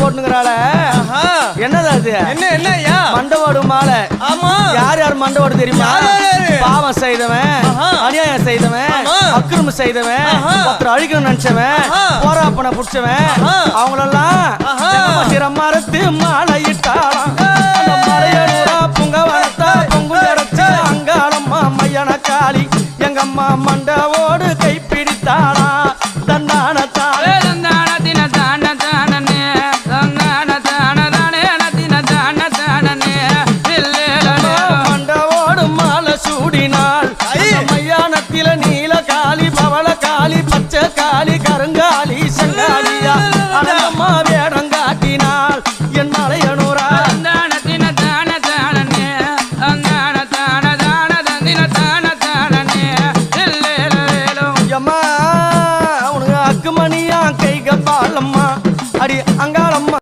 போட்டுங்கறால என்னது அது என்ன என்னய்யா மண்டவோடு மாலை ஆமா யார் யார் மண்டவோடு தெரியுமா பாவம் செய்தவன் அநியாயம் செய்தவன் அக்கிரமம் செய்தவன் ஒருத்தர் அழிக்கணும்னு நினைச்சவன் போராப்பனை புடிச்சவன் அவங்களெல்லாம்